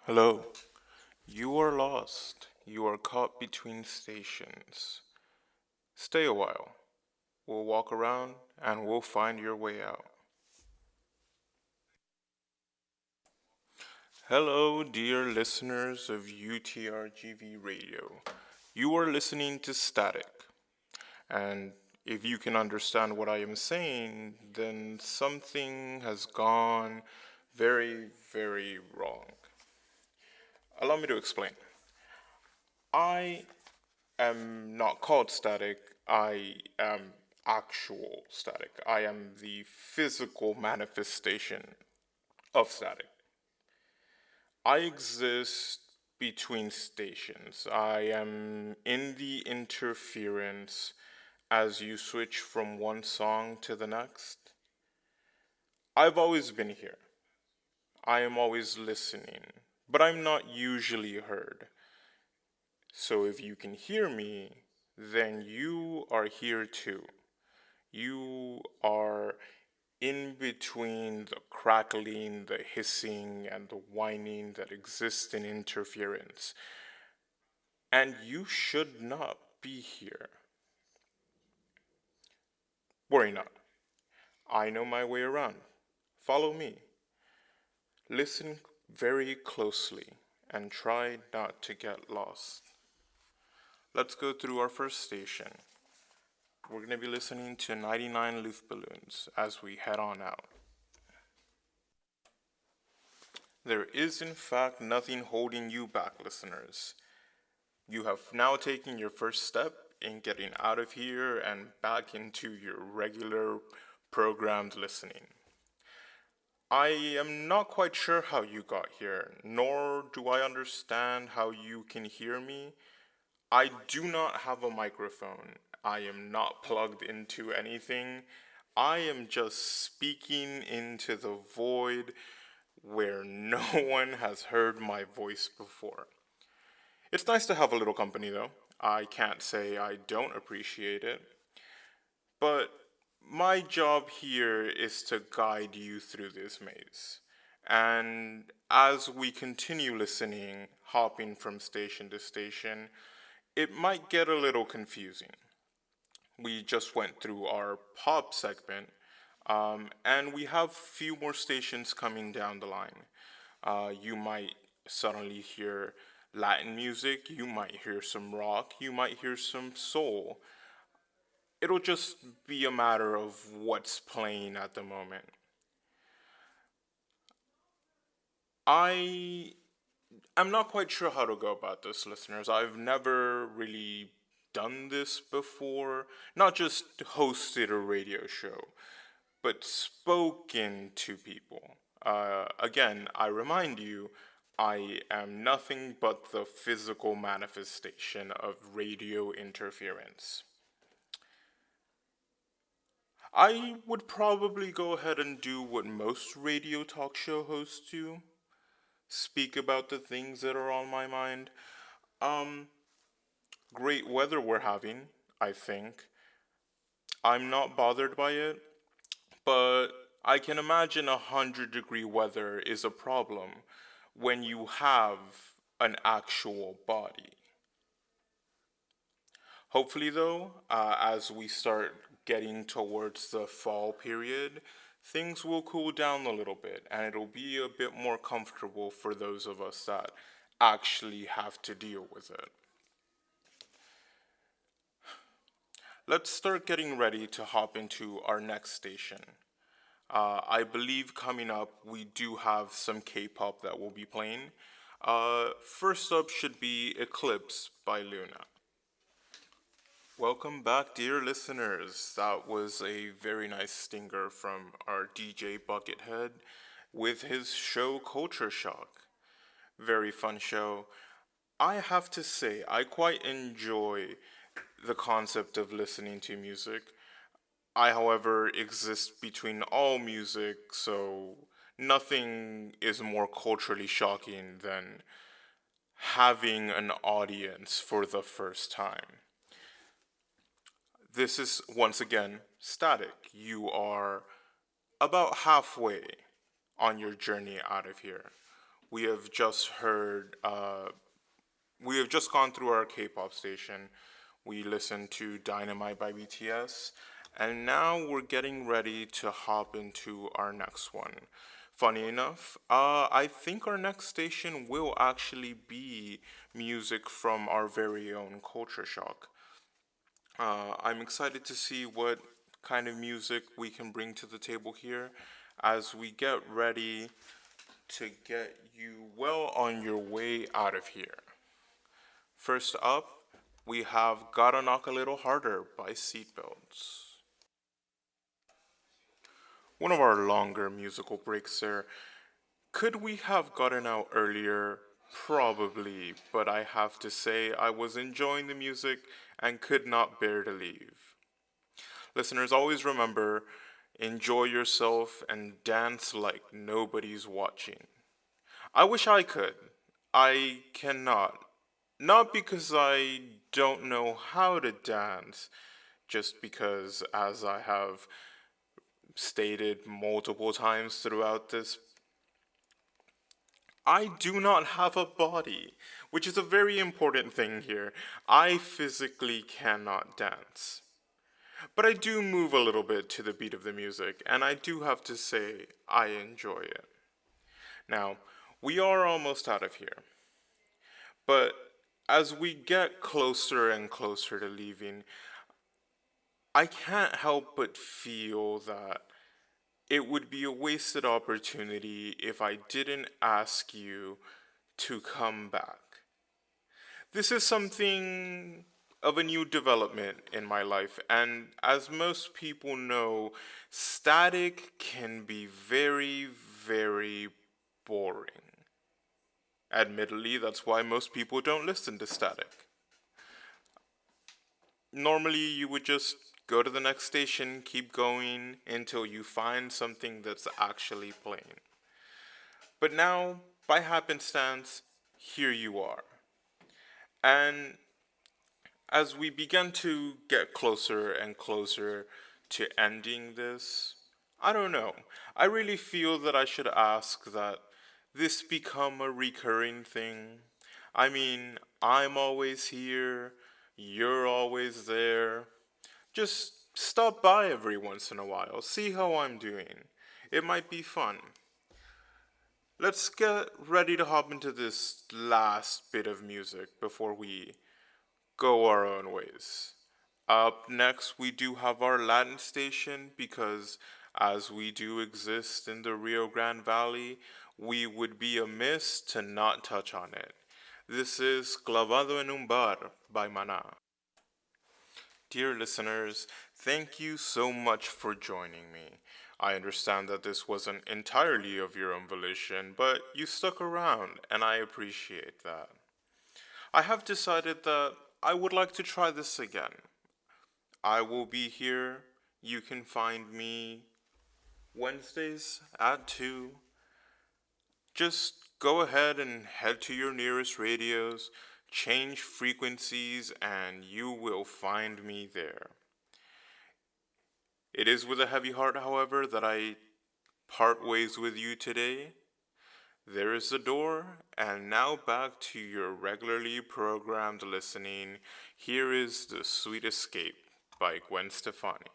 Hello. You are lost. You are caught between stations. Stay a while. We'll walk around and we'll find your way out. Hello, dear listeners of UTRGV Radio. You are listening to Static. And if you can understand what I am saying, then something has gone very, very wrong. Allow me to explain. I am not called static. I am actual static. I am the physical manifestation of static. I exist between stations. I am in the interference as you switch from one song to the next. I've always been here. I am always listening, but I'm not usually heard. So if you can hear me, then you are here too. You are in between the crackling, the hissing, and the whining that exists in interference. And you should not be here. Worry not. I know my way around. Follow me. Listen very closely and try not to get lost. Let's go through our first station. We're going to be listening to 99 Luftballons as we head on out. There is, in fact, nothing holding you back, listeners. You have now taken your first step in getting out of here and back into your regular programmed listening. I am not quite sure how you got here, nor do I understand how you can hear me. I do not have a microphone. I am not plugged into anything. I am just speaking into the void where no one has heard my voice before. It's nice to have a little company, though. I can't say I don't appreciate it. But my job here is to guide you through this maze. And as we continue listening, hopping from station to station, it might get a little confusing. We just went through our pop segment, and we have few more stations coming down the line. You might suddenly hear Latin music, you might hear some rock, you might hear some soul. It'll just be a matter of what's playing at the moment. I I'm not quite sure how to go about this, listeners. I've never really done this before, not just hosted a radio show, but spoken to people. Again, I remind you, I am nothing but the physical manifestation of radio interference. I would probably go ahead and do what most radio talk show hosts do, speak about the things that are on my mind. Um, Great weather we're having, I think. I'm not bothered by it, but I can imagine 100-degree weather is a problem when you have an actual body. Hopefully, though, as we start getting towards the fall period, things will cool down a little bit and it'll be a bit more comfortable for those of us that actually have to deal with it. Let's start getting ready to hop into our next station. I believe coming up we do have some K-pop that will be playing. First up should be Eclipse by Luna. Welcome back, dear listeners. That was a very nice stinger from our DJ Buckethead with his show Culture Shock. Very fun show. I have to say, I quite enjoy the concept of listening to music. I, however, exist between all music, so nothing is more culturally shocking than having an audience for the first time. This is, once again, static. You are about halfway on your journey out of here. We have just heard, we have just gone through our K-pop station. We listened to Dynamite by BTS, and now we're getting ready to hop into our next one. Funny enough, I think our next station will actually be music from our very own Culture Shock. I'm excited to see what kind of music we can bring to the table here as we get ready to get you well on your way out of here. First up, we have Gotta Knock a Little Harder by Seatbelts. One of our longer musical breaks there. Could we have gotten out earlier? Probably, but I have to say I was enjoying the music and could not bear to leave. Listeners, always remember enjoy yourself and dance like nobody's watching. I wish I could. I cannot. Not because I don't know how to dance, just because, as I have stated multiple times throughout this, I do not have a body, which is a very important thing here. I physically cannot dance. But I do move a little bit to the beat of the music, and I do have to say I enjoy it. Now, we are almost out of here, but as we get closer and closer to leaving, I can't help but feel that it would be a wasted opportunity if I didn't ask you to come back. This is something of a new development in my life, and as most people know, static can be very, very boring. Admittedly, that's why most people don't listen to static. Normally, you would just go to the next station, keep going until you find something that's actually playing. But now, by happenstance, here you are. And as we begin to get closer and closer to ending this, I don't know. I really feel that I should ask that this become a recurring thing. I mean, I'm always here, you're always there. Just stop by every once in a while, see how I'm doing. It might be fun. Let's get ready to hop into this last bit of music before we go our own ways. Up next, we do have our Latin station because as we do exist in the Rio Grande Valley, we would be amiss to not touch on it. This is Clavado en un Bar by Maná. Dear listeners, thank you so much for joining me. I understand that this wasn't entirely of your own volition, but you stuck around, and I appreciate that. I have decided that I would like to try this again. I will be here. You can find me Wednesdays at 2. Just go ahead and head to your nearest radios, change frequencies, and you will find me there. It is with a heavy heart, however, that I part ways with you today. There is the door, and now back to your regularly programmed listening. Here is The Sweet Escape by Gwen Stefani.